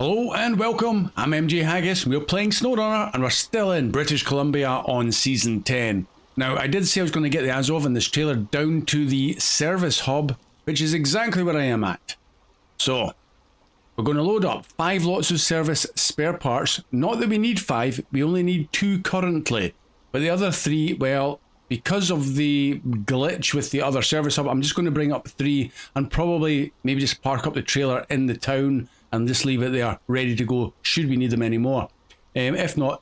Hello and welcome, I'm MJ Haggis, we're playing Snowrunner and we're still in British Columbia on Season 10. Now, I did say I was going to get the Azov in this trailer down to the service hub, which is exactly where I am at. So, we're going to load up 5 lots of service spare parts. Not that we need 5, we only need 2 currently. But the other 3, well, because of the glitch with the other service hub, I'm just going to bring up 3 and probably maybe just park up the trailer in the town and just leave it there, ready to go, should we need them anymore. If not,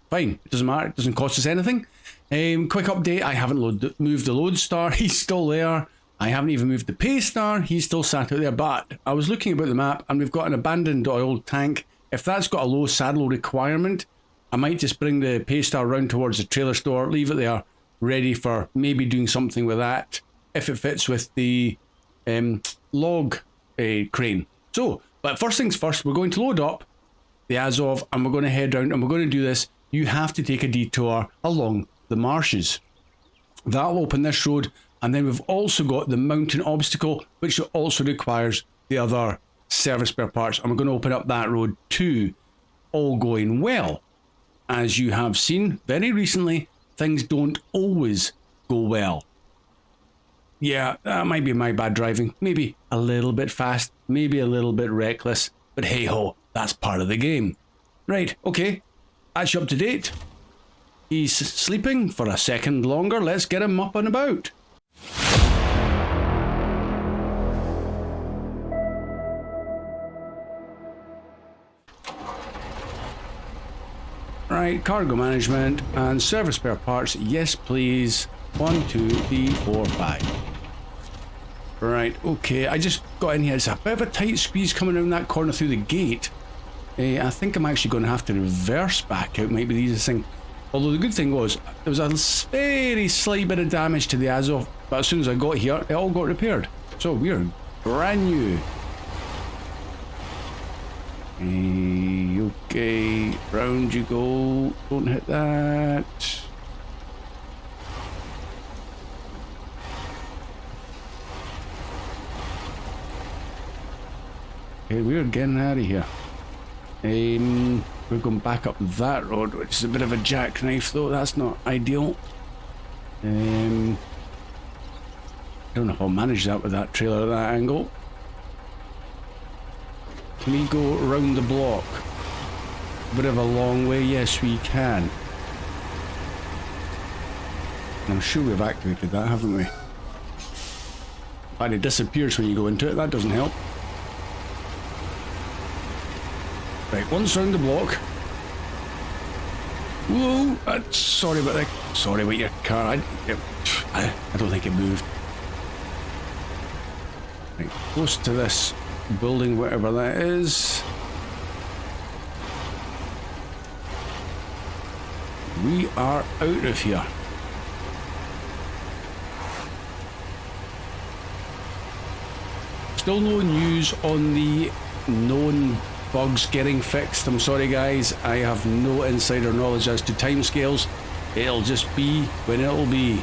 fine, it doesn't matter, it doesn't cost us anything. Quick update, I haven't moved the Lodestar, he's still there. I haven't even moved the Paystar, he's still sat out there, but I was looking about the map and we've got an abandoned oil tank. If that's got a low saddle requirement, I might just bring the Paystar round towards the trailer store, leave it there, ready for maybe doing something with that, if it fits with the log crane. So, but first things first, we're going to load up the Azov and we're going to head down and we're going to do this. You have to take a detour along the marshes. That will open this road, and then we've also got the mountain obstacle, which also requires the other service spare parts, and we're going to open up that road too. All going well. As you have seen very recently, things don't always go well. Yeah, that might be my bad driving. Maybe a little bit fast, maybe a little bit reckless, but hey ho, that's part of the game. Right, okay, that's you up to date. He's sleeping for a second longer, let's get him up and about. Right, cargo management and service spare parts, yes please. 1, 2, 3, 4, 5. Right, okay, I just got in here. It's a bit of a tight squeeze coming around that corner through the gate. I think I'm actually going to have to reverse back out, might be the easiest thing. Although the good thing was, there was a very slight bit of damage to the Azov, but as soon as I got here, it all got repaired. So we're brand new. Okay, round you go, don't hit that. Okay, we're getting out of here. We're going back up that road, which is a bit of a jackknife though, that's not ideal. I don't know if I'll manage that with that trailer at that angle. Can we go around the block? A bit of a long way, yes we can. I'm sure we've activated that, haven't we? But it disappears when you go into it, that doesn't help. Right, once round the block. Whoa! Sorry about that. Sorry about your car. I don't think it moved. Right, close to this building, whatever that is. We are out of here. Still no news on the known bugs getting fixed. I'm sorry guys, I have no insider knowledge as to timescales. It'll just be when it'll be.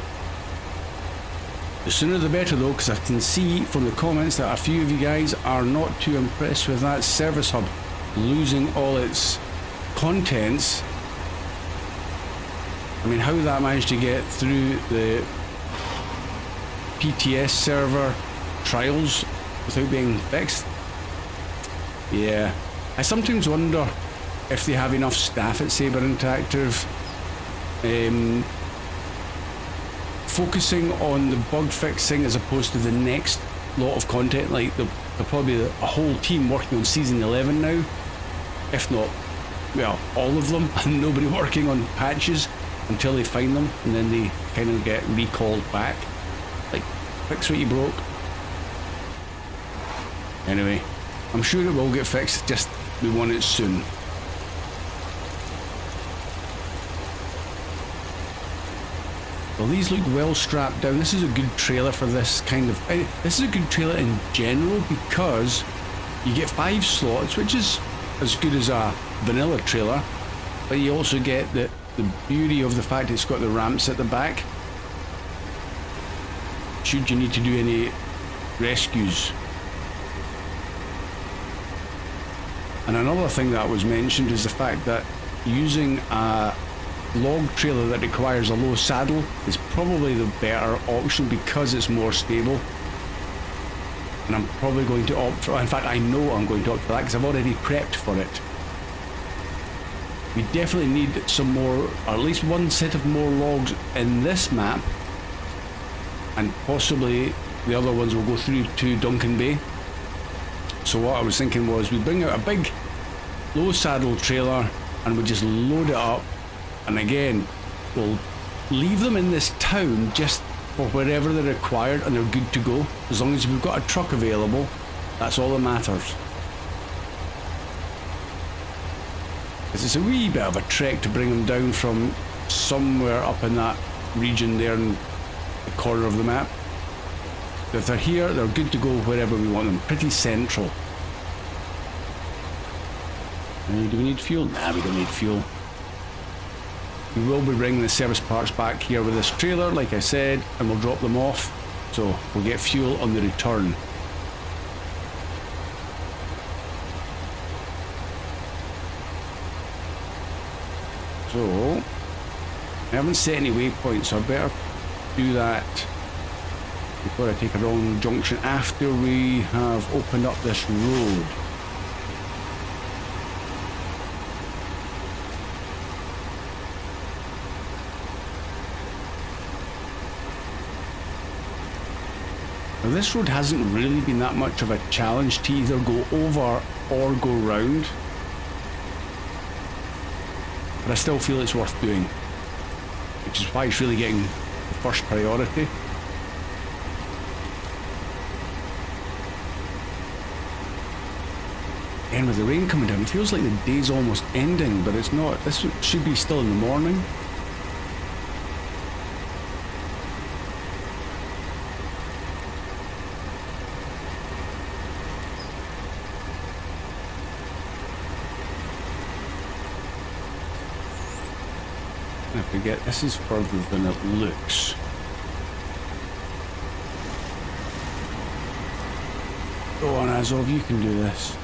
The sooner the better though, because I can see from the comments that a few of you guys are not too impressed with that service hub losing all its contents. I mean, how that managed to get through the PTS server trials without being fixed. Yeah, I sometimes wonder if they have enough staff at Saber Interactive focusing on the bug fixing as opposed to the next lot of content. Like they're probably a whole team working on season 11 now, if not, well, all of them, and nobody working on patches until they find them, and then they kind of get recalled back. Like, fix what you broke. Anyway, I'm sure it will get fixed, just we want it soon. Well, these look well strapped down. This is a good trailer for this kind of... This is a good trailer in general because you get 5 slots, which is as good as a vanilla trailer, but you also get the beauty of the fact it's got the ramps at the back. Should you need to do any rescues. And another thing that was mentioned is the fact that using a log trailer that requires a low saddle is probably the better option because it's more stable. And I'm probably going to opt for, in fact I know I'm going to opt for that because I've already prepped for it. We definitely need some more, or at least one set of more logs in this map, and possibly the other ones will go through to Duncan Bay. So what I was thinking was we bring out a big low saddle trailer and we just load it up, and again we'll leave them in this town just for wherever they're required and they're good to go. As long as we've got a truck available, that's all that matters. Because it's a wee bit of a trek to bring them down from somewhere up in that region there in the corner of the map. If they're here, they're good to go wherever we want them. Pretty central. Do we need fuel? Nah, we don't need fuel. We will be bringing the service parts back here with this trailer, like I said, and we'll drop them off. So we'll get fuel on the return. So, I haven't set any waypoints, so I better do that before I take a wrong junction after we have opened up this road. Now this road hasn't really been that much of a challenge to either go over or go round, but I still feel it's worth doing, which is why it's really getting the first priority. And with the rain coming down, it feels like the day's almost ending, but it's not. This should be still in the morning. I forget, this is further than it looks. Go on, Azov, you can do this.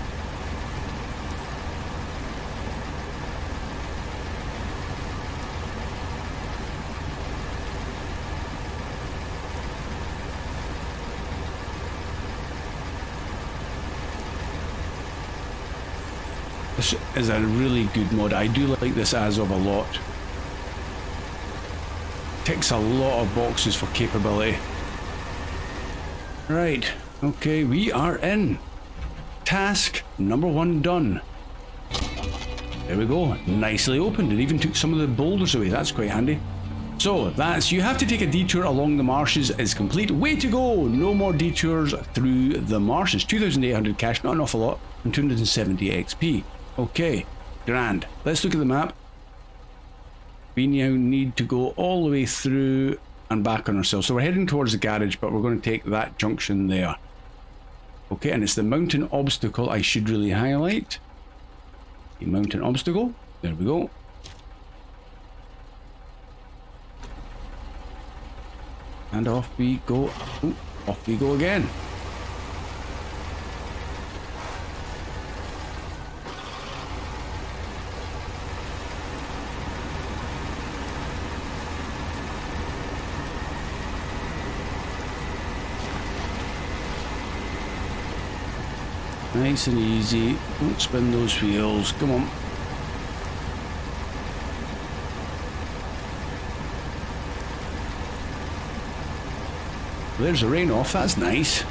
This is a really good mod. I do like this Azov a lot. Ticks a lot of boxes for capability. Right, okay, we are in. Task number 1 done. There we go, nicely opened. It even took some of the boulders away, that's quite handy. So, that's, you have to take a detour along the marshes is complete. Way to go! No more detours through the marshes. 2,800 cash, not an awful lot, and 270 XP. Okay, grand. Let's look at the map. We now need to go all the way through and back on ourselves. So we're heading towards the garage, but we're going to take that junction there. Okay, and it's the mountain obstacle I should really highlight. The mountain obstacle. There we go. And off we go. Ooh, off we go again. Nice and easy. Don't spin those wheels. Come on. There's the rain off. That's nice.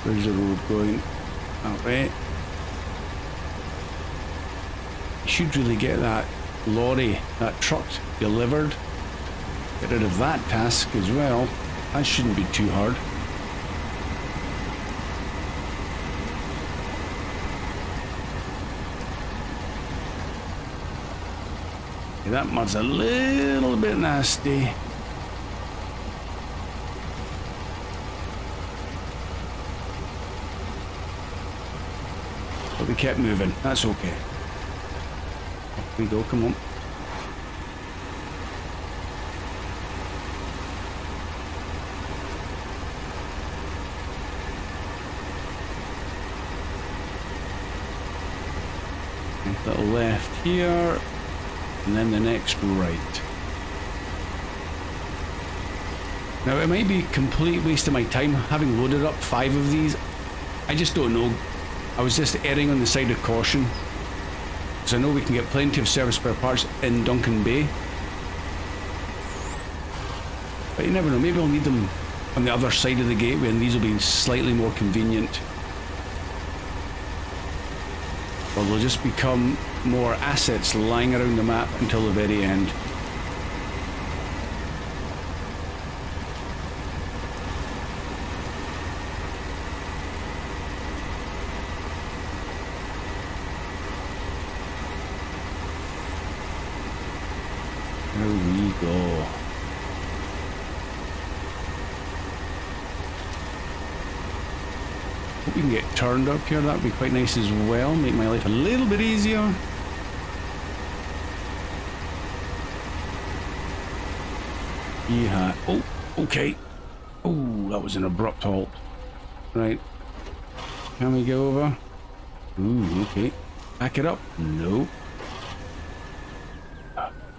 Where's the road going? That way. You should really get that lorry, that truck delivered. Get rid of that task as well. That shouldn't be too hard. Okay, that mud's a little bit nasty. But we kept moving. That's okay. Up we go, come on. little left here, and then the next right. Now it might be a complete waste of my time having loaded up 5 of these. I just don't know. I was just erring on the side of caution, because I know we can get plenty of service spare parts in Duncan Bay. But you never know, maybe I'll need them on the other side of the gateway and these will be slightly more convenient. Or they'll just become more assets lying around the map until the very end. There we go. Hope we can get turned up here, that'd be quite nice as well, make my life a little bit easier. Yeah. Oh, okay. Oh, that was an abrupt halt. Right. Can we go over? Ooh, okay. Back it up. No.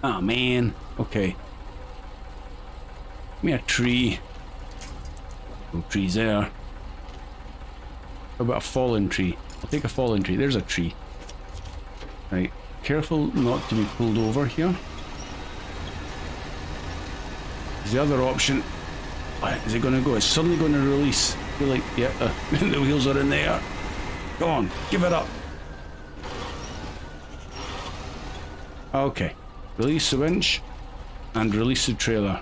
Oh man. Okay. Give me a tree. No trees there. How about a fallen tree? I'll take a fallen tree. There's a tree. Right. Careful not to be pulled over here. The other option. Is it going to go? It's suddenly going to release. I feel like, yeah, the wheels are in there. Go on, give it up. Okay. Release the winch and release the trailer.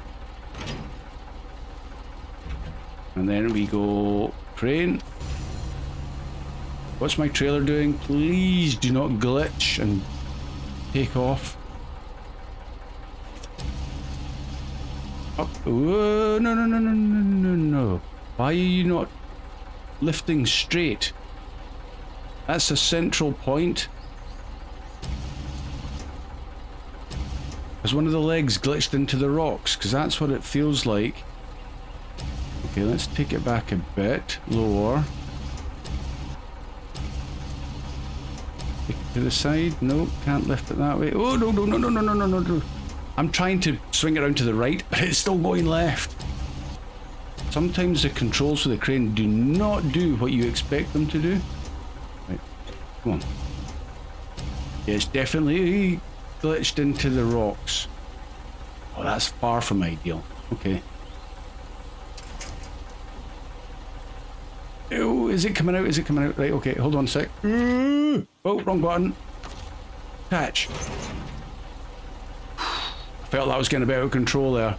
And then we go crane. What's my trailer doing? Please do not glitch and take off. Up. Whoa, no, no, no, no, no, no, no. Why are you not lifting straight? That's the central point. Has one of the legs glitched into the rocks? Because that's what it feels like. Okay, let's take it back a bit lower. Take it to the side. Nope, can't lift it that way. Oh, no, no, no, no, no, no, no, no. I'm trying to swing it around to the right, but it's still going left. Sometimes the controls for the crane do not do what you expect them to do. Right, come on. Yeah, it's definitely glitched into the rocks. Oh, that's far from ideal. Okay. Oh, is it coming out? Is it coming out? Right, okay, hold on a sec. Oh, wrong button. Catch. I felt that was getting a bit out of control there.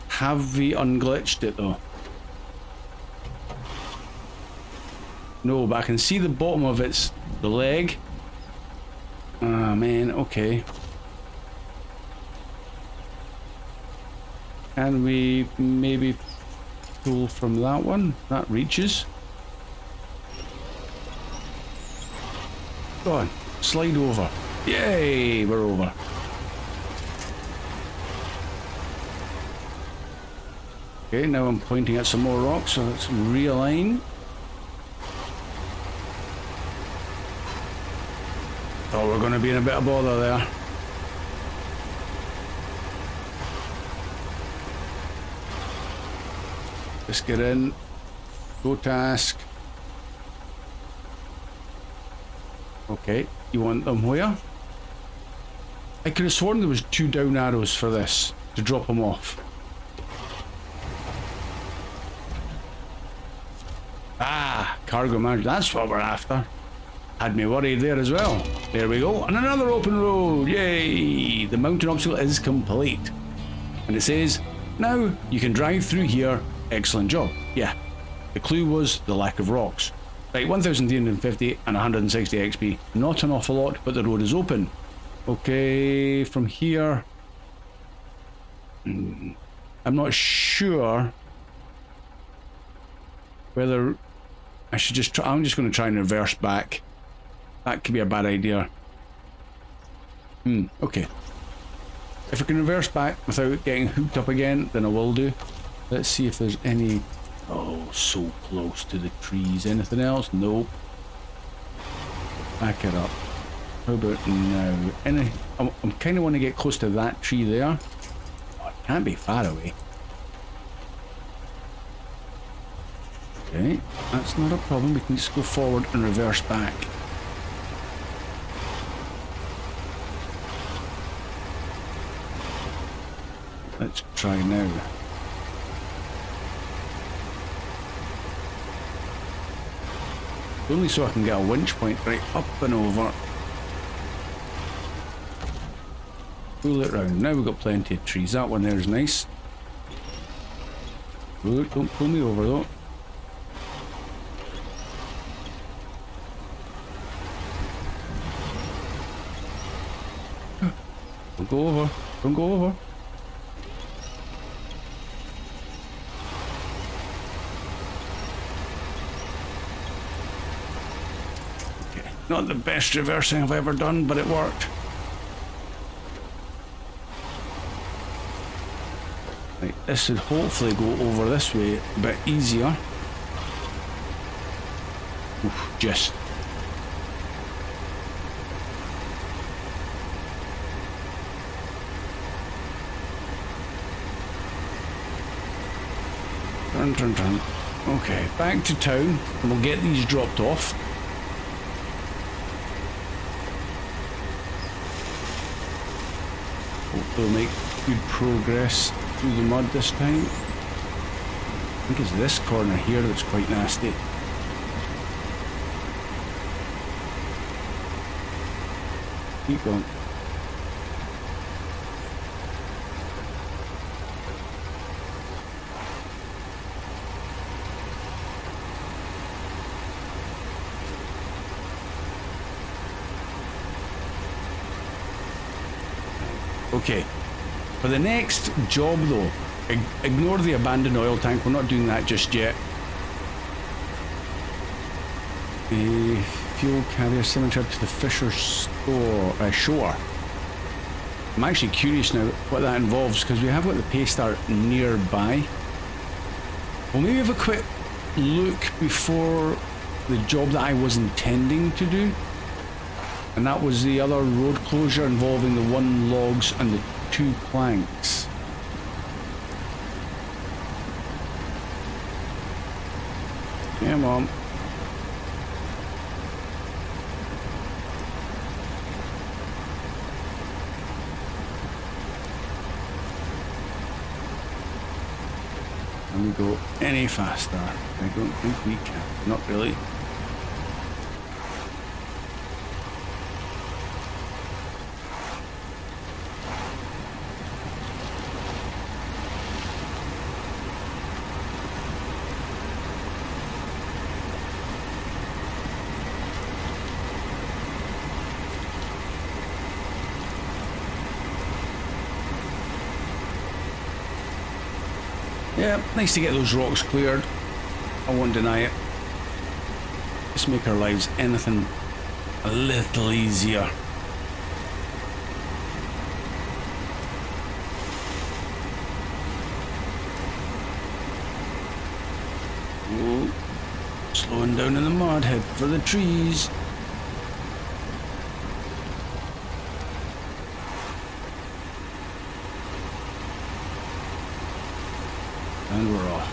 Have we unglitched it though? No, but I can see the bottom of it's the leg. Ah, man, okay. Can we maybe pull from that one? That reaches. Go on, slide over. Yay, we're over. Okay, now I'm pointing at some more rocks, so let's realign. Oh, we're going to be in a bit of bother there. Let's get in. Go task. Okay, you want them where? I could have sworn there was 2 down arrows for this, to drop them off. Ah, cargo management, that's what we're after. Had me worried there as well. There we go, and another open road, yay! The mountain obstacle is complete. And it says, now you can drive through here, excellent job. Yeah, the clue was the lack of rocks. Right, 1,350 and 160 XP. Not an awful lot, but the road is open. Okay, from here... I'm not sure whether I should just try. I'm just going to try and reverse back. That could be a bad idea. Okay. If I can reverse back without getting hooked up again, then I will do. Let's see if there's any... Oh, so close to the trees. Anything else? Nope. Back it up. How about now? I'm kind of want to get close to that tree there. Oh, it can't be far away. Okay, that's not a problem. We can just go forward and reverse back. Let's try now. Only so I can get a winch point right up and over. Pull it round. Now we've got plenty of trees. That one there is nice. Oh, don't pull me over though. Don't go over. Don't go over. Okay. Not the best reversing I've ever done, but it worked. Right, this should hopefully go over this way a bit easier. Oof, just. Turn. Okay, back to town, and we'll get these dropped off. Hopefully we'll make good progress through the mud this time. I think it's this corner here that's quite nasty. Keep going. Okay, for the next job though, ignore the abandoned oil tank, we're not doing that just yet. A fuel carrier sailing trip to the Fisher's shore. I'm actually curious now what that involves because we have got the Paystar nearby. We'll maybe have a quick look before the job that I was intending to do. And that was the other road closure involving the 1 logs and the 2 planks. Come on. Can we go any faster? I don't think we can. Not really. Yeah, nice to get those rocks cleared. I won't deny it. Just make our lives anything a little easier. Whoa. Slowing down in the mud, head for the trees. And we're off.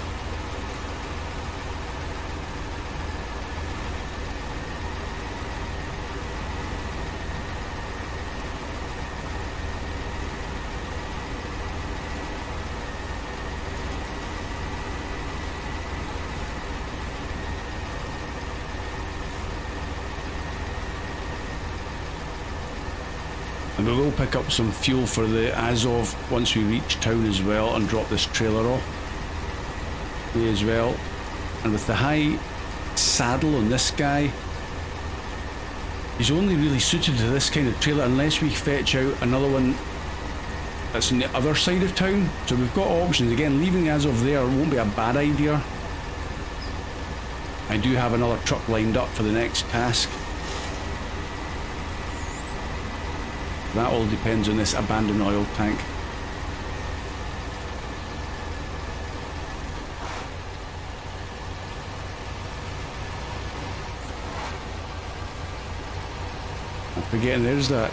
And we will pick up some fuel for the Azov once we reach town as well and drop this trailer off. Me as well. And with the high saddle on this guy, he's only really suited to this kind of trailer unless we fetch out another one that's on the other side of town. So we've got options. Again, leaving the Azov there won't be a bad idea. I do have another truck lined up for the next task. That all depends on this abandoned oil tank. Forgetting there's that.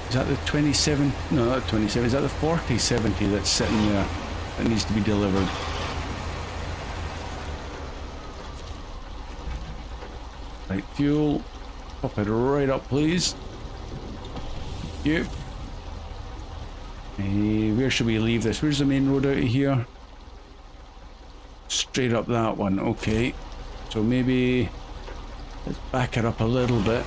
Is that the 27? No, not 27. Is that the 4070 that's sitting there that needs to be delivered? Right, fuel. Pop it right up, please. Yep. Where should we leave this? Where's the main road out of here? Straight up that one. Okay. So maybe let's back it up a little bit.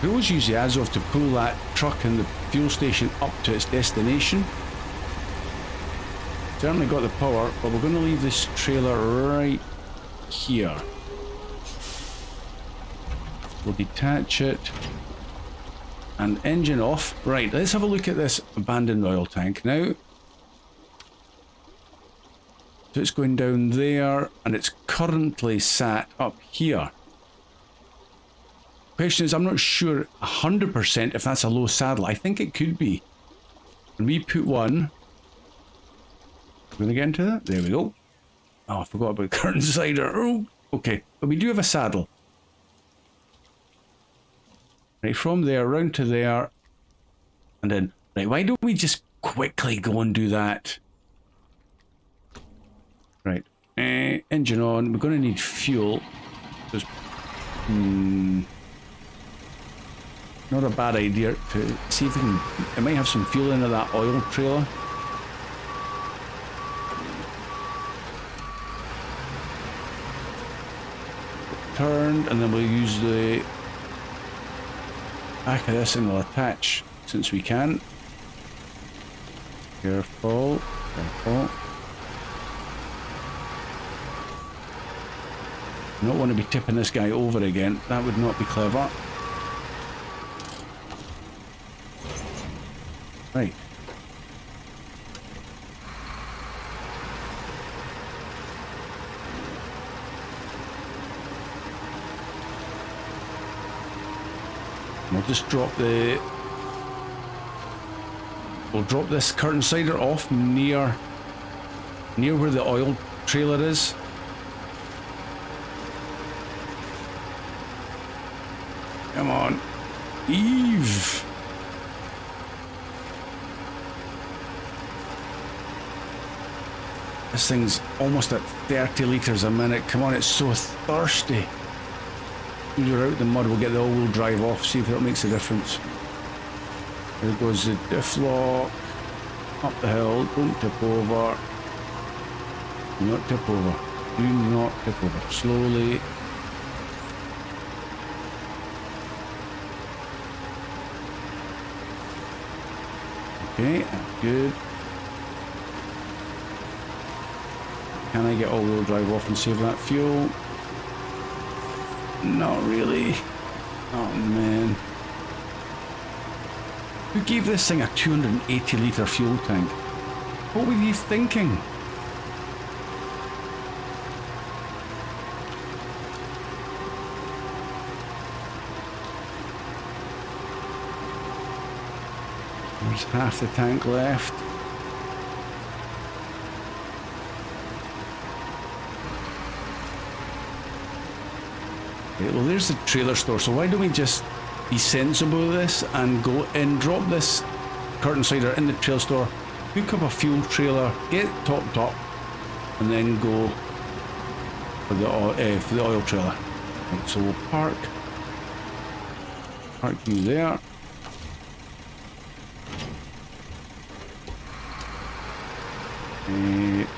We always use the Azov to pull that truck and the fuel station up to its destination. Certainly got the power, but we're going to leave this trailer right here. We'll detach it and engine off. Right, let's have a look at this abandoned oil tank now. So it's going down there and it's currently sat up here. Question is, I'm not sure 100% if that's a low saddle. I think it could be. And we put one. We're going to get into that. There we go. Oh, I forgot about curtain cider. Oh, okay. But we do have a saddle. Right, from there, round to there. And then, right, why don't we just quickly go and do that? Right. Engine on. We're going to need fuel. Just, not a bad idea to see if we can. It might have some fuel into that oil trailer. Turned, and then we'll use the back of this and we'll attach since we can. Careful, careful. I don't want to be tipping this guy over again. That would not be clever. Right. We'll just drop the... We'll drop this curtain cider off near where the oil trailer is. Come on. Eve! This thing's almost at 30 litres a minute. Come on, it's so thirsty. When you're out in the mud, we'll get the all-wheel drive off, see if that makes a difference. There goes the diff lock. Up the hill, don't tip over. Do not tip over. Do not tip over. Slowly. Okay, that's good. Can I get all-wheel drive off and save that fuel? Not really. Oh man. Who gave this thing a 280 litre fuel tank? What were you thinking? There's half the tank left. Okay, well there's the trailer store, so why don't we just be sensible with this and go and drop this curtain cider in the trailer store, hook up a fuel trailer, get it topped up, and then go for the oil trailer. Right, so we'll park you there.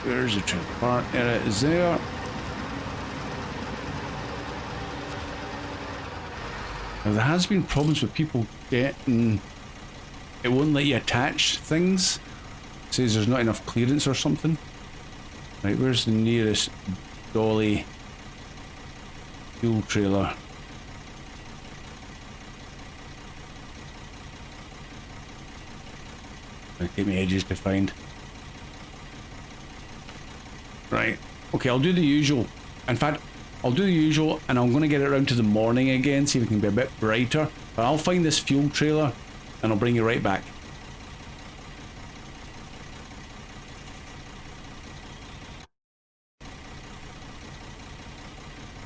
Where's the trailer park? There it is there. Now there has been problems with people getting, it won't let you attach things. It says there's not enough clearance or something. Right, where's the nearest dolly fuel trailer? It'll take me ages to find. Right, okay, I'll do the usual. In fact, I'll do the usual and I'm going to get it around to the morning again, see if it can be a bit brighter. But I'll find this fuel trailer and I'll bring you right back.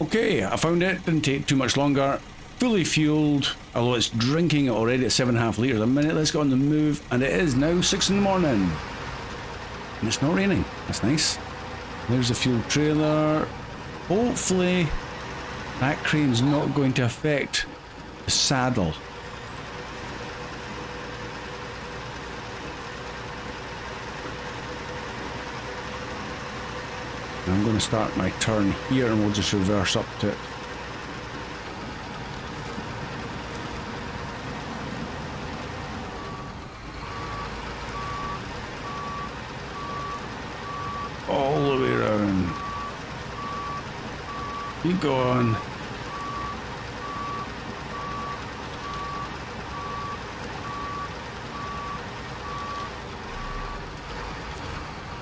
Okay, I found it. Didn't take too much longer. Fully fueled, although it's drinking it already at 7.5 litres a minute. Let's get on the move, and it is now 6 in the morning. And it's not raining. That's nice. There's the fuel trailer. Hopefully that crane's not going to affect the saddle. I'm going to start my turn here and we'll just reverse up to it. All the way around. Keep going.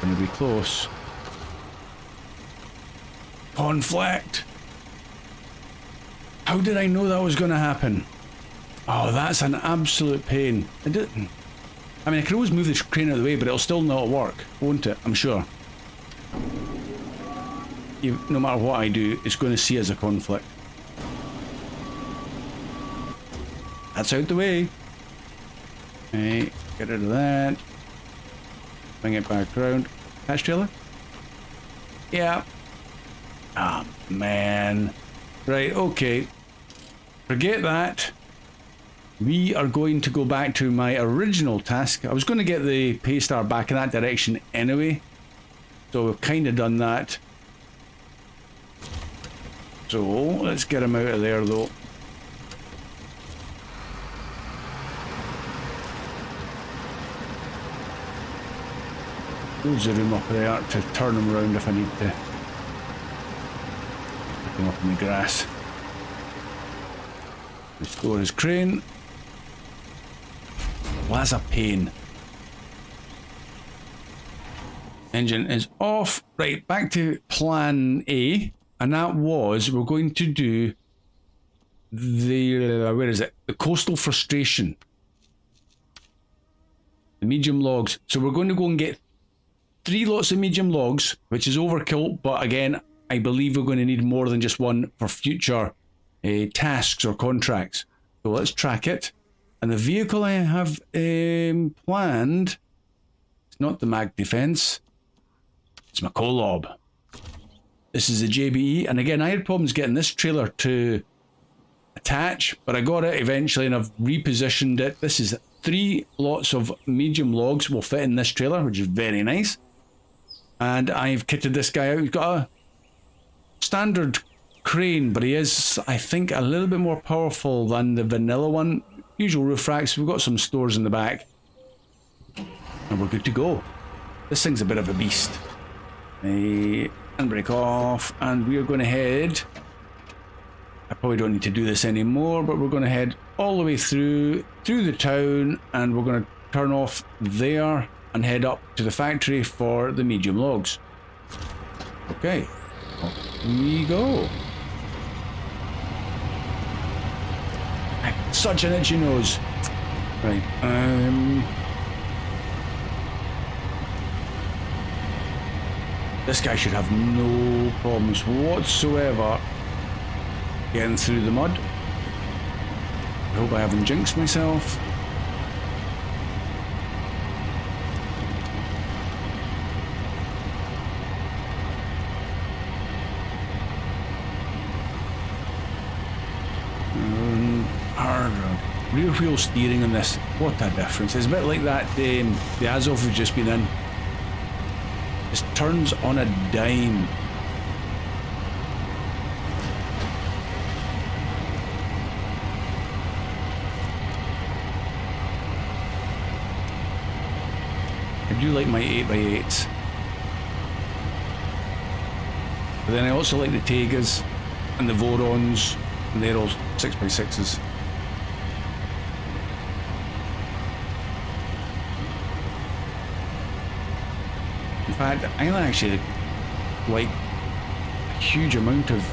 Gonna be close. Conflict. How did I know that was going to happen? Oh, that's an absolute pain. I didn't. I mean, I can always move the crane out of the way, but it'll still not work, won't it? I'm sure. No matter what I do, it's going to see as a conflict. That's out the way. Okay, get rid of that. Bring it back around. Catch trailer? Yeah. Ah, man. Right, okay. Forget that. We are going to go back to my original task. I was going to get the Paystar back in that direction anyway. So we've kind of done that. So let's get him out of there though. Loads of room up there to turn him around if I need to. Pick him up in the grass. Restore his crane. Well, that's a pain. Engine is off. Right, back to plan A. And that was, we're going to do the, where is it? The coastal frustration. The medium logs. So we're going to go and get 3 lots of medium logs, which is overkill. But again, I believe we're going to need more than just one for future tasks or contracts. So let's track it. And the vehicle I have planned, it's not the Mag Defense, it's my Kolob. This is the JBE, and again, I had problems getting this trailer to attach, but I got it eventually and I've repositioned it. This is 3 lots of medium logs will fit in this trailer, which is very nice. And I've kitted this guy out. He's got a standard crane, but he is, I think, a little bit more powerful than the vanilla one. Usual roof racks. We've got some stores in the back. And we're good to go. This thing's a bit of a beast. Handbrake off, and we are going to head. I probably don't need to do this anymore, but we're going to head all the way through the town, and we're going to turn off there and head up to the factory for the medium logs. Okay, off we go. Such an itchy nose. Right, this guy should have no problems whatsoever getting through the mud. I hope I haven't jinxed myself. Rear wheel steering on this, what a difference. It's a bit like that the Azov we've just been in. Just turns on a dime. I do like my 8x8s. But then I also like the Tegas and the Vorons, and they're all 6x6s. In fact, I actually like a huge amount of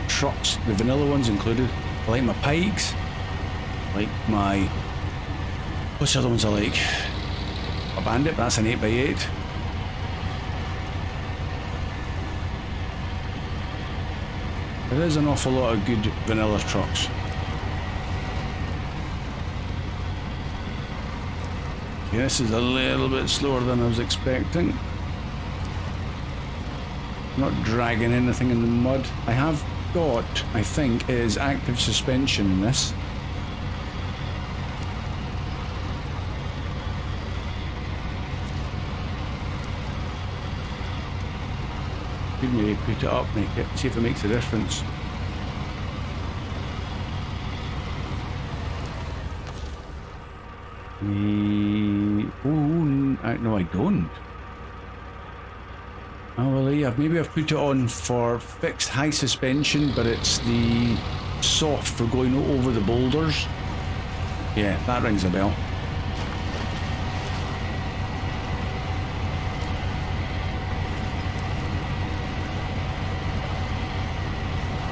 trucks, the vanilla ones included. I like my Pikes, I like my, what's the other ones I like? A Bandit, that's an 8x8. There is an awful lot of good vanilla trucks. Yeah, this is a little bit slower than I was expecting. Not dragging anything in the mud. I have got, I think, it is active suspension in this. Could maybe put it up, make it, see if it makes a difference. No, I don't. Oh well, yeah, maybe I've put it on for fixed high suspension, but it's the soft for going over the boulders. Yeah, that rings a bell.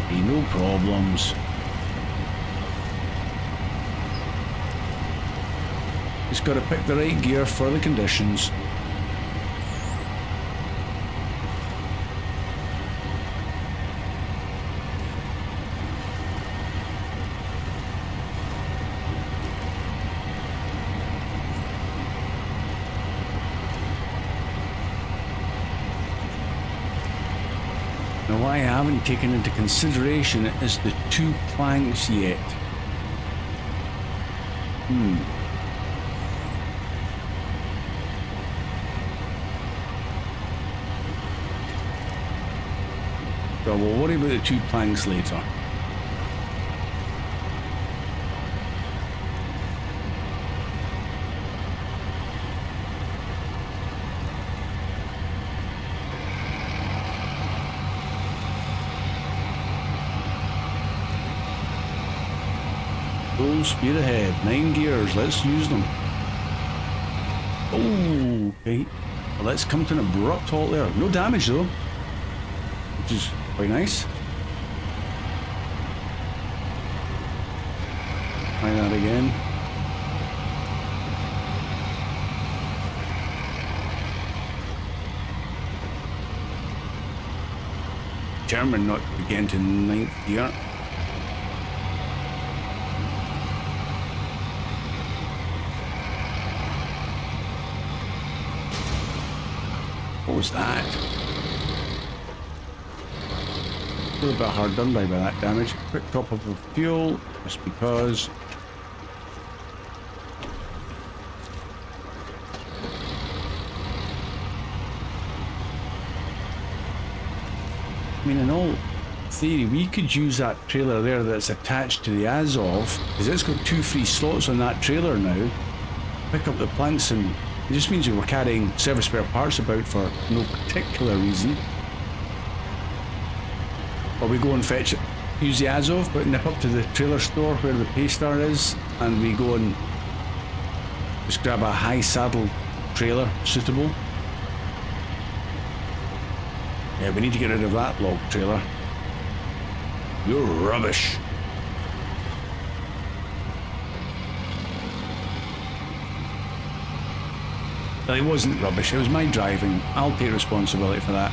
Hey, no problems. Just got to pick the right gear for the conditions. Now, what I haven't taken into consideration is the 2 planks yet. Well, we'll worry about the 2 planks later. Full speed ahead, 9 gears, let's use them. Oh, okay. Well, let's come to an abrupt halt there. No damage though, which is quite nice. Try that again. Determined not to get into 9th gear. What was that? A little bit hard done by that damage. Quick top up of fuel, just because. I mean, in all theory, we could use that trailer there that's attached to the Azov, because it's got 2 free slots on that trailer now. Pick up the planks, and it just means we were carrying service spare parts about for no particular reason. Or we go and fetch it, use the Azov, but nip up to the trailer store where the Paystar is, and we go and just grab a high saddle trailer suitable. Yeah, we need to get rid of that log trailer. You're rubbish. Well, it wasn't rubbish, it was my driving. I'll take responsibility for that.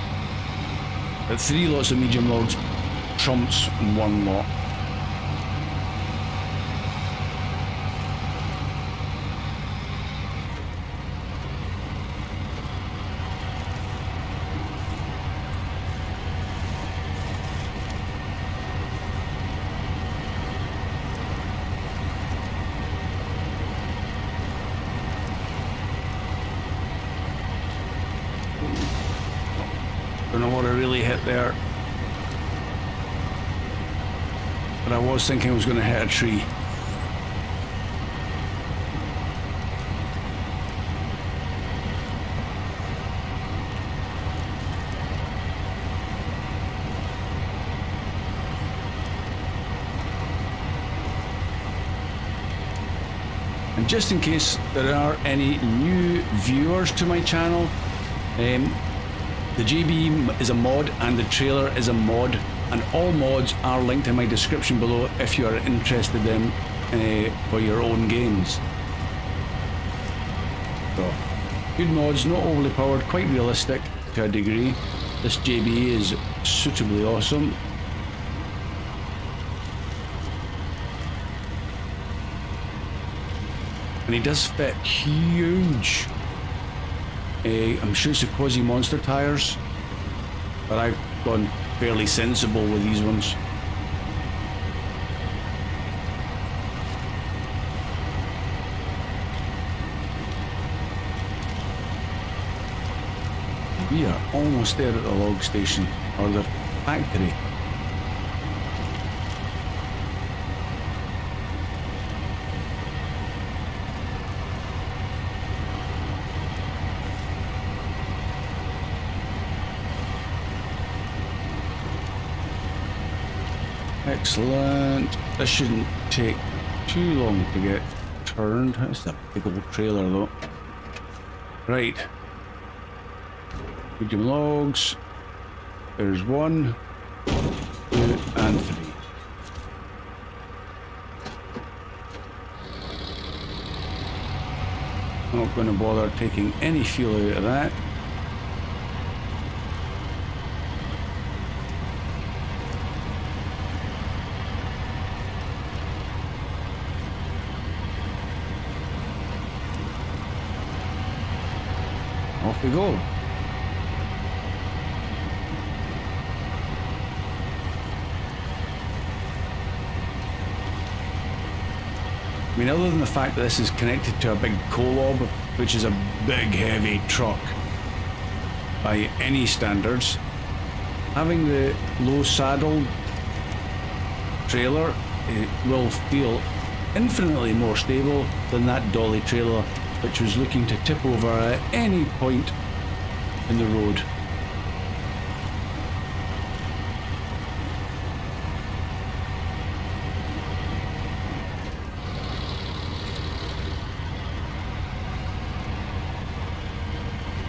But 3 lots of medium logs trumps 1 lot. Don't know what I really hit there, but I was thinking I was going to hit a tree. And just in case there are any new viewers to my channel, the JB is a mod and the trailer is a mod, and all mods are linked in my description below if you are interested in for your own games. So, good mods, not overly powered, quite realistic to a degree. This JB is suitably awesome. And he does fit huge. I'm sure it's the quasi-monster tires, but I've gone fairly sensible with these ones. We are almost there at the log station, or the factory. Excellent. This shouldn't take too long to get turned. It's a big old trailer though. Right. Medium logs. There's 1, 2, and 3. Not going to bother taking any fuel out of that. Off we go. I mean, other than the fact that this is connected to a big co-lob, which is a big heavy truck by any standards, having the low saddle trailer, it will feel infinitely more stable than that dolly trailer, which was looking to tip over at any point in the road.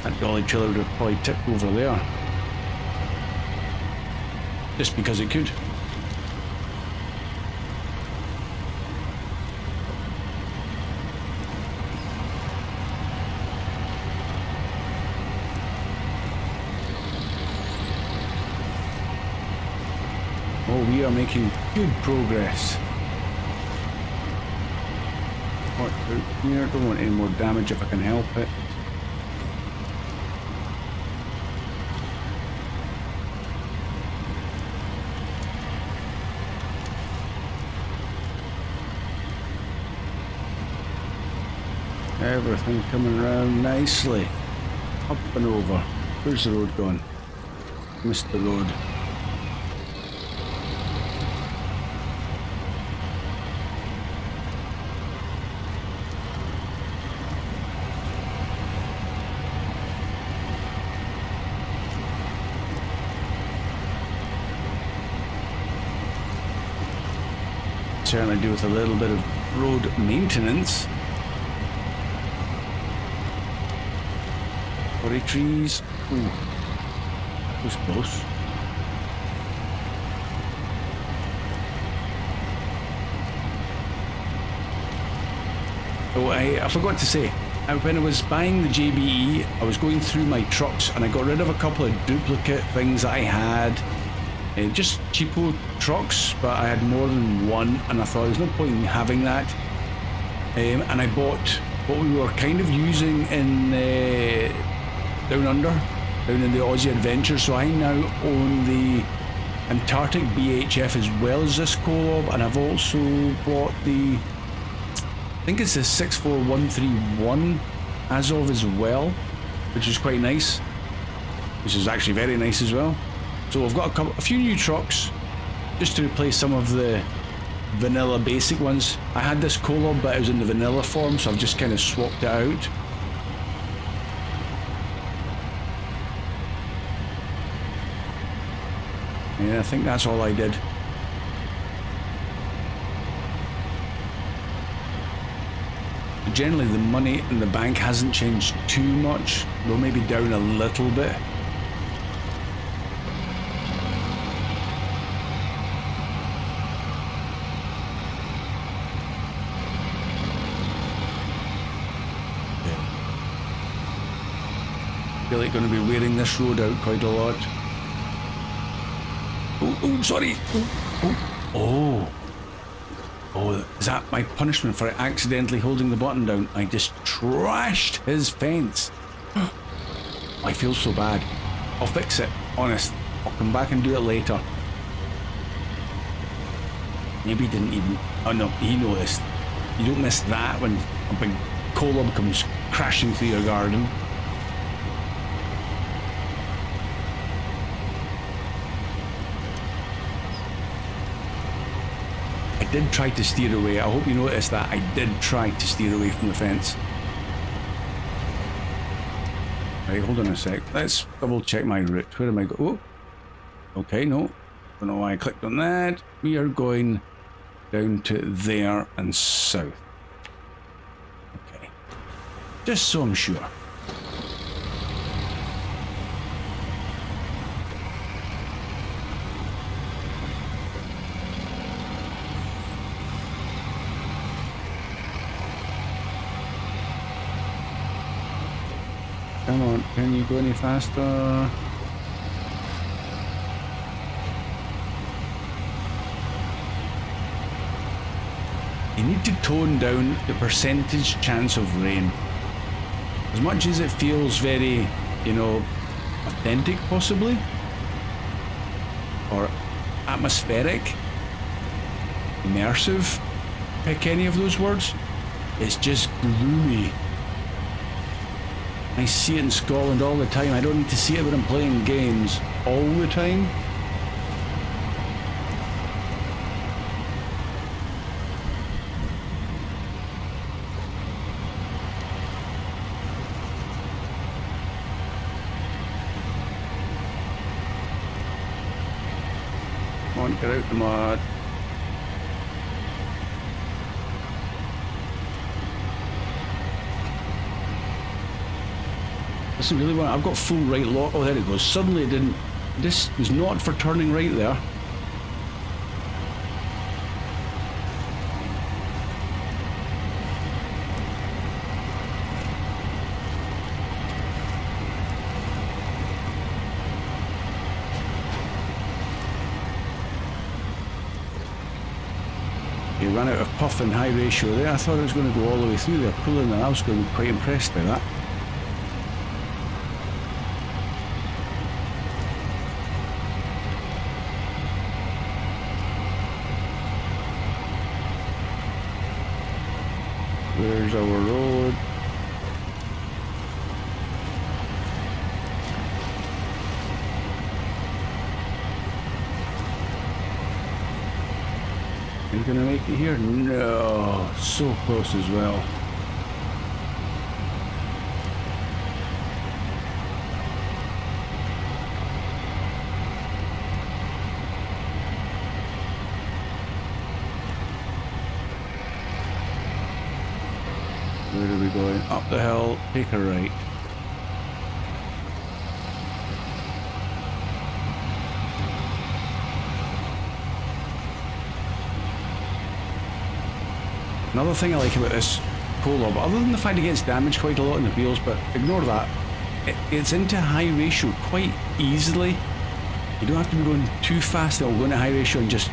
That dolly trailer would have probably tipped over there, just because it could. Oh, we are making good progress. What out here? Don't want any more damage if I can help it. Everything coming around nicely. Up and over. Where's the road gone? Missed the road. Certainly do with a little bit of road maintenance. Forest trees. Ooh, that was close. Oh, I forgot to say, when I was buying the JBE, I was going through my trucks and I got rid of a couple of duplicate things that I had. Just cheapo trucks, but I had more than one, and I thought there's no point in having that. And I bought what we were kind of using in down under, down in the Aussie Adventure. So I now own the Antarctic BHF as well as this Kolob, and I've also bought the, I think it's the 64131 Azov as well, which is quite nice. Which is actually very nice as well. So I've got a few new trucks just to replace some of the vanilla basic ones. I had this Kolob, but it was in the vanilla form, so I've just kind of swapped it out. Yeah, I think that's all I did. Generally the money in the bank hasn't changed too much, though maybe down a little bit. I feel like going to be wearing this road out quite a lot. Oh, sorry. Oh, Is that my punishment for accidentally holding the button down? I just trashed his fence. I feel so bad. I'll fix it, honest. I'll come back and do it later. Maybe he didn't even... Oh no, he noticed. You don't miss that when a big Kolob comes crashing through your garden. I did try to steer away. I hope you noticed that. I did try to steer away from the fence. Right, hold on a sec. Let's double check my route. Where am I going? Oh, okay, no. Don't know why I clicked on that. We are going down to there and south. Okay. Just so I'm sure. Come on, can you go any faster? You need to tone down the percentage chance of rain. As much as it feels very, you know, authentic possibly, or atmospheric, immersive, pick any of those words, it's just gloomy. I see it in Scotland all the time. I don't need to see it when I'm playing games all the time. Come on, get out the mud. Doesn't really want. I've got full right lock. Oh, there it goes. Suddenly it didn't. This was not for turning right there. He ran out of puff and high ratio there. I thought it was going to go all the way through there, pulling, and I was going to be quite impressed by that. Where's our road? Are you gonna make it here? No, so close as well. Where are we going? Up the hill, take a right. Another thing I like about this Kolob, other than the fact it gets damaged quite a lot in the wheels, but ignore that, it's into high ratio quite easily. You don't have to be going too fast, it'll go into high ratio and just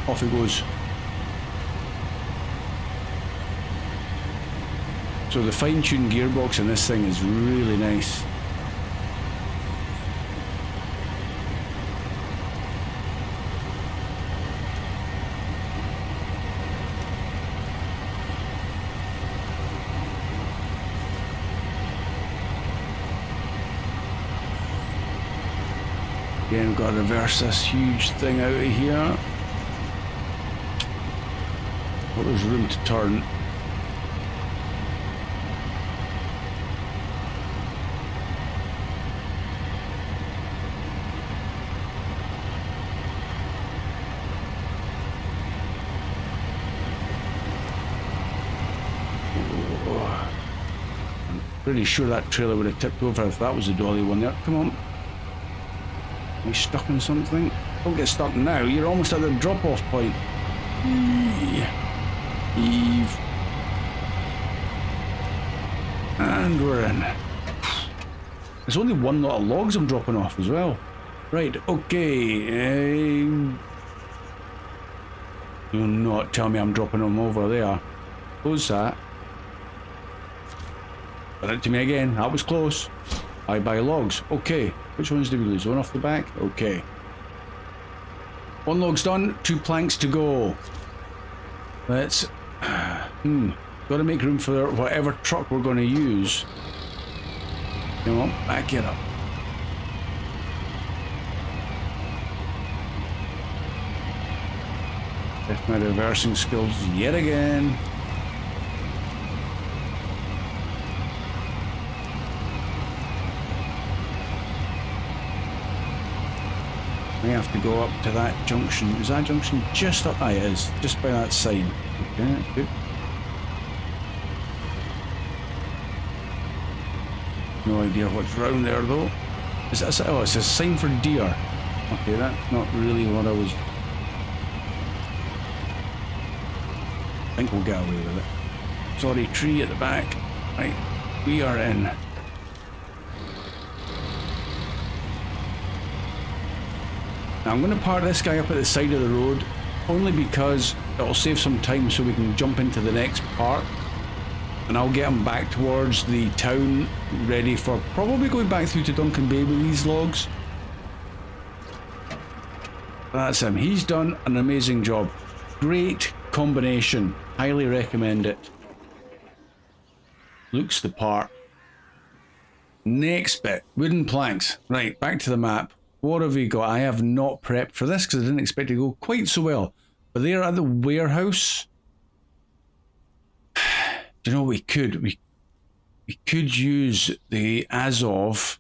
off it goes. So the fine-tuned gearbox in this thing is really nice. Again, we've got to reverse this huge thing out of here. But there's room to turn. Pretty sure that trailer would have tipped over if that was the dolly one there. Come on. Are you stuck in something? Don't get stuck now. You're almost at the drop-off point. Eve. And we're in. There's only one lot of logs I'm dropping off as well. Right, okay. Do not tell me I'm dropping them over there. Close that. Done it to me again. That was close. I buy logs. Okay. Which ones did we lose? One off the back? Okay. One log's done. 2 planks to go. Let's... Got to make room for whatever truck we're going to use. Come on, back it up. Test my reversing skills yet again. I have to go up to that junction. Is that junction just up? Ah, it is. Just by that sign. Okay, that's good. No idea what's round there though. Is that oh, it's a sign for deer. Okay, that's not really what I was... I think we'll get away with it. Sorry, tree at the back. Right, we are in. Now I'm going to park this guy up at the side of the road, only because it'll save some time so we can jump into the next part. And I'll get him back towards the town, ready for probably going back through to Duncan Bay with these logs. That's him. He's done an amazing job. Great combination. Highly recommend it. Looks the part. Next bit. Wooden planks. Right, back to the map. What have we got? I have not prepped for this because I didn't expect it to go quite so well. But there at the warehouse... Do you know what we could? We could use the Azov.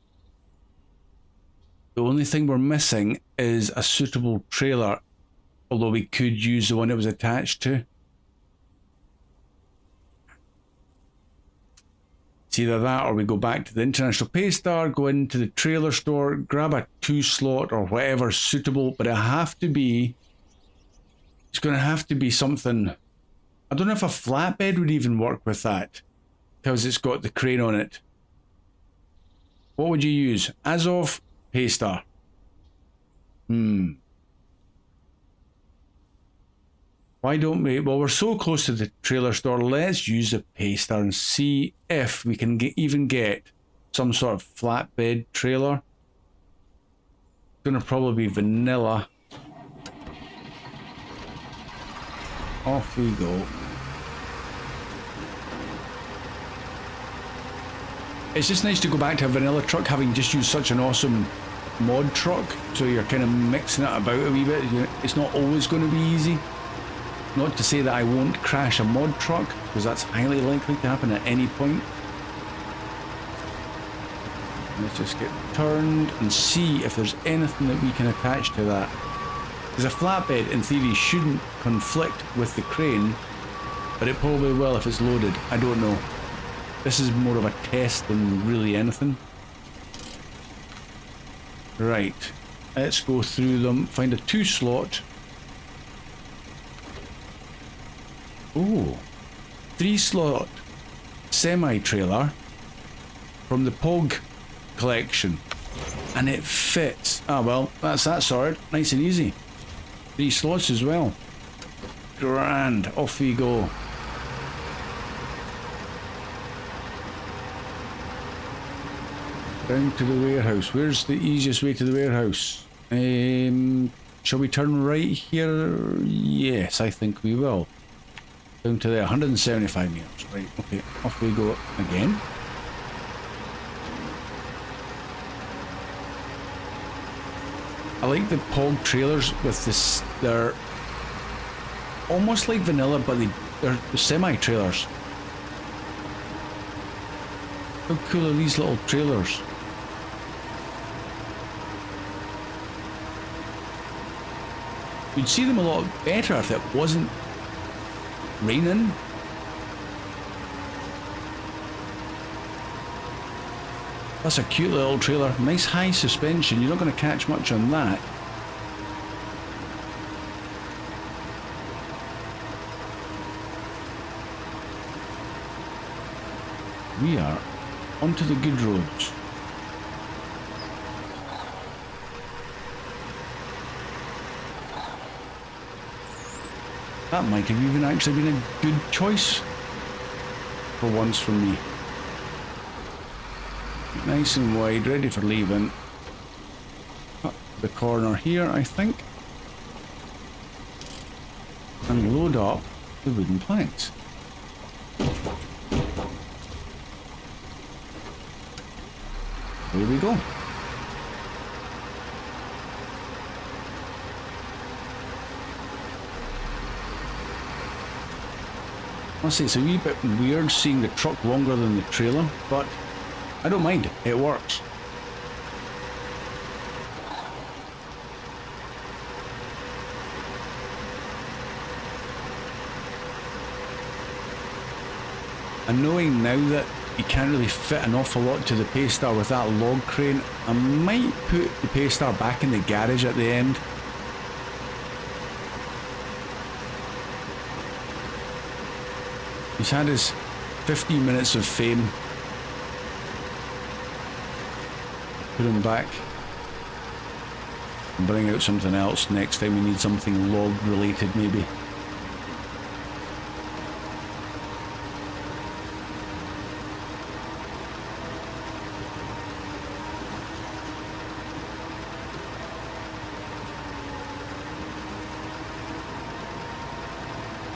The only thing we're missing is a suitable trailer, although we could use the one it was attached to. It's either that or we go back to the International Paystar, go into the trailer store, grab a 2-slot or whatever suitable, but it's going to have to be something... I don't know if a flatbed would even work with that, because it's got the crane on it. What would you use? Azov, Paystar. Why don't we? Well, we're so close to the trailer store. Let's use the Paystar and see if we can even get some sort of flatbed trailer. It's going to probably be vanilla. Off we go. It's just nice to go back to a vanilla truck, having just used such an awesome mod truck. So you're kind of mixing it about a wee bit. It's not always going to be easy. Not to say that I won't crash a mod truck, because that's highly likely to happen at any point. Let's just get turned and see if there's anything that we can attach to that. Because a flatbed, in theory, shouldn't conflict with the crane, but it probably will if it's loaded. I don't know. This is more of a test than really anything. Right. Let's go through them. Find a 2-slot. Oh. 3-slot semi-trailer from the POG collection. And it fits. Ah, well, that's that sorted. Nice and easy. 3 slots as well. Grand. Off we go. Down to the warehouse. Where's the easiest way to the warehouse? Shall we turn right here? Yes, I think we will. Down to there. 175 meters. Right, okay. Off we go again. I like the POG trailers with this. They're almost like vanilla, but they're semi-trailers. How cool are these little trailers? You'd see them a lot better if it wasn't raining. That's a cute little trailer. Nice high suspension. You're not going to catch much on that. We are onto the good roads. That might have even actually been a good choice for once from me. Nice and wide, ready for leaving. Up the corner here, I think. And load up the wooden planks. There we go. I'll say it's a wee bit weird seeing the truck longer than the trailer, but I don't mind, it works. And knowing now that you can't really fit an awful lot to the Paystar with that log crane, I might put the Paystar back in the garage at the end. He's had his 15 minutes of fame. Put him back. And bring out something else next time we need something log related maybe.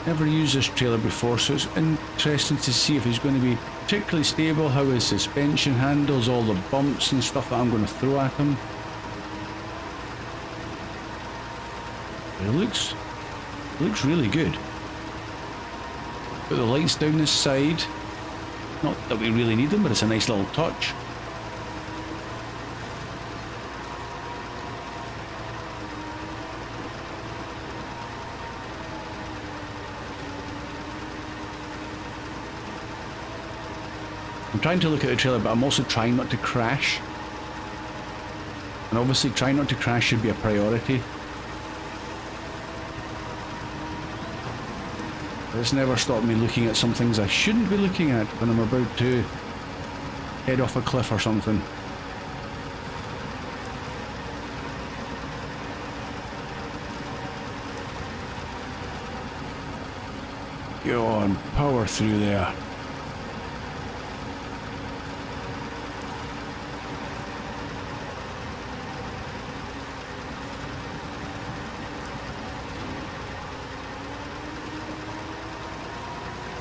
Never used this trailer before, so it's interesting to see if he's going to be particularly stable, how his suspension handles all the bumps and stuff that I'm going to throw at him. It looks really good. Put the lights down this side. Not that we really need them, but it's a nice little touch. I'm trying to look at the trailer, but I'm also trying not to crash. And obviously trying not to crash should be a priority. This never stopped me looking at some things I shouldn't be looking at when I'm about to head off a cliff or something. Go on, power through there.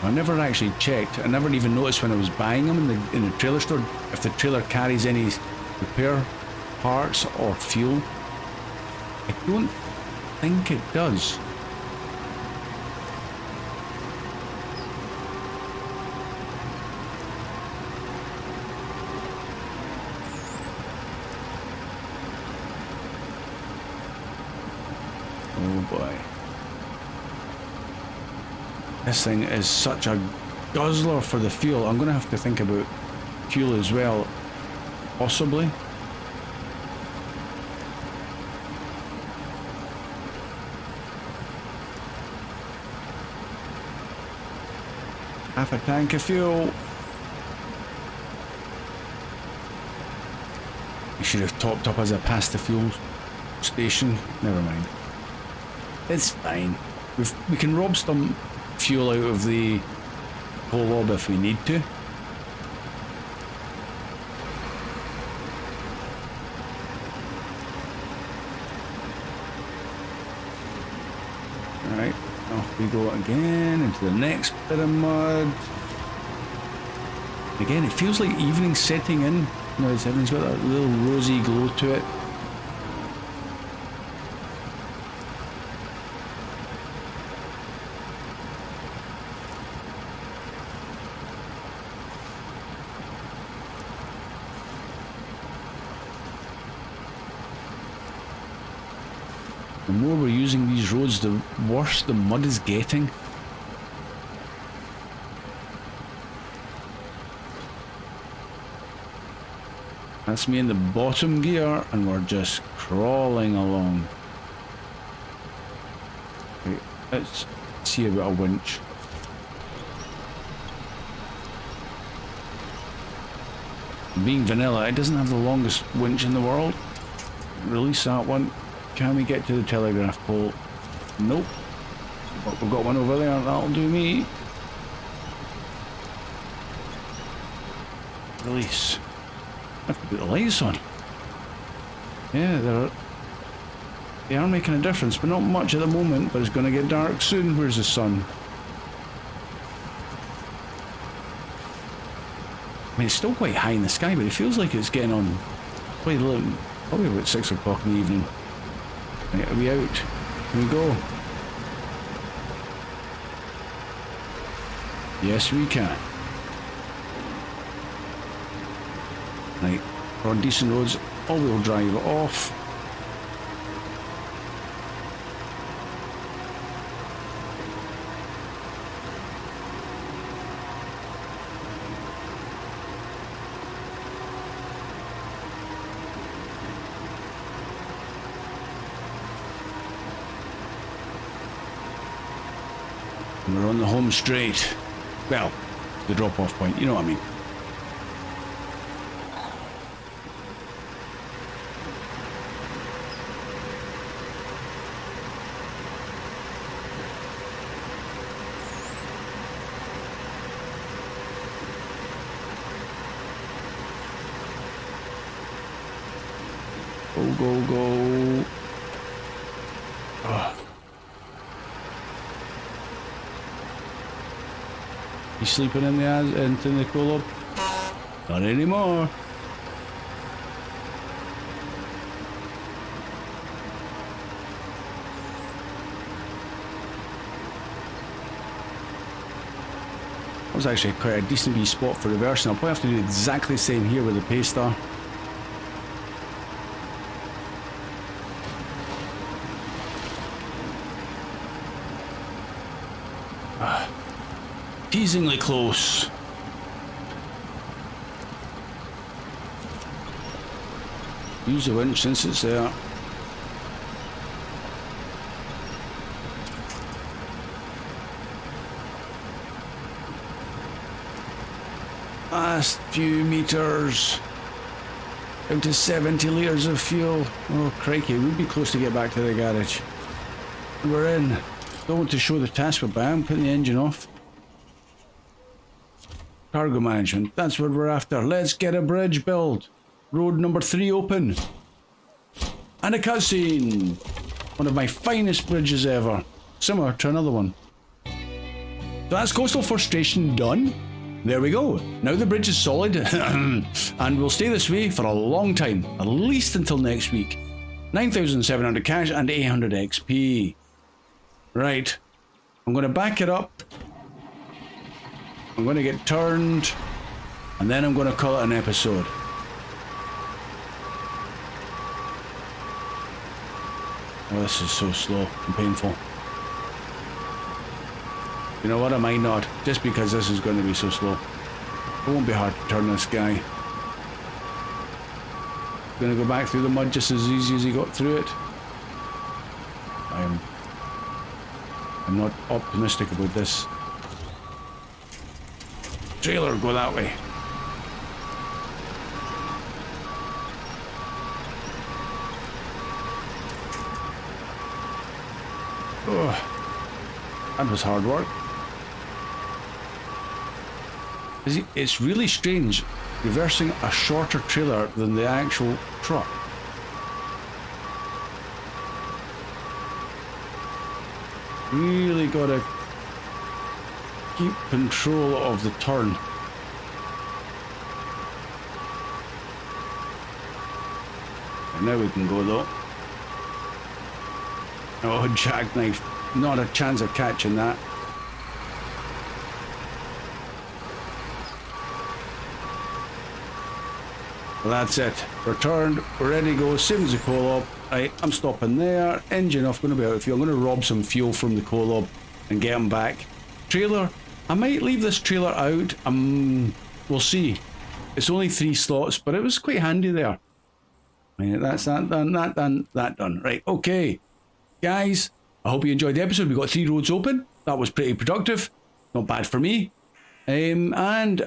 I never actually checked. I never even noticed when I was buying them in the trailer store if the trailer carries any repair parts or fuel. I don't think it does. Oh boy. This thing is such a guzzler for the fuel. I'm going to have to think about fuel as well, possibly. Half a tank of fuel. I should have topped up as I passed the fuel station. Never mind. It's fine. We can rob some fuel out of the whole lob if we need to. Alright, off we go again into the next bit of mud. Again, it feels like evening setting in. You know, everything's got that little rosy glow to it. The more we're using these roads, the worse the mud is getting. That's me in the bottom gear, and we're just crawling along. Right, let's see about a winch. Being vanilla, it doesn't have the longest winch in the world. Release that one. Can we get to the telegraph pole? Nope. Oh, we've got one over there, that'll do me. Release. I have to put the lights on. Yeah, they are making a difference, but not much at the moment, but it's going to get dark soon. Where's the sun? I mean, it's still quite high in the sky, but it feels like it's getting on probably about 6 o'clock in the evening. Right, are we out? Can we go? Yes, we can. Right, we're on decent roads. All-wheel drive off. And we're on the home straight. Well, the drop-off point, you know what I mean. Go, go, go. Oh. You sleeping in the cool-up? Not anymore. That was actually quite a decent wee spot for reversing. I'll probably have to do exactly the same here with the Paystar. Teasingly close. Use the winch since it's there. Last few meters. Down to 70 litres of fuel. Oh crikey, we'd be close to get back to the garage. We're in. Don't want to show the task, but I'm putting the engine off. Cargo management, that's what we're after. Let's get a bridge built. Road number 3 open. And a cutscene. One of my finest bridges ever. Similar to another one. So that's Coastal Frustration done. There we go. Now the bridge is solid. And we'll stay this way for a long time. At least until next week. 9,700 cash and 800 XP. Right. I'm going to back it up. I'm going to get turned, and then I'm going to call it an episode. Oh, this is so slow and painful. You know what, I might not, just because this is going to be so slow. It won't be hard to turn this guy. Going to go back through the mud just as easy as he got through it. I'm not optimistic about this. Trailer, go that way. Oh, that was hard work. It's really strange reversing a shorter trailer than the actual truck. Really gotta keep control of the turn. And now we can go though. Oh, jackknife. Not a chance of catching that. Well, that's it. We're turned, we're ready to go. Same as the co-op. Right, I'm stopping there. Engine off, going to be out of fuel. I'm going to rob some fuel from the co-op and get them back. Trailer. I might leave this trailer out. We'll see. It's only 3 slots, but it was quite handy there. Right, that's that done, that done. Right, okay. Guys, I hope you enjoyed the episode. We got 3 roads open. That was pretty productive. Not bad for me. And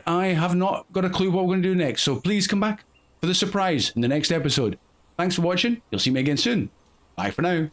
I have not got a clue what we're going to do next. So please come back for the surprise in the next episode. Thanks for watching. You'll see me again soon. Bye for now.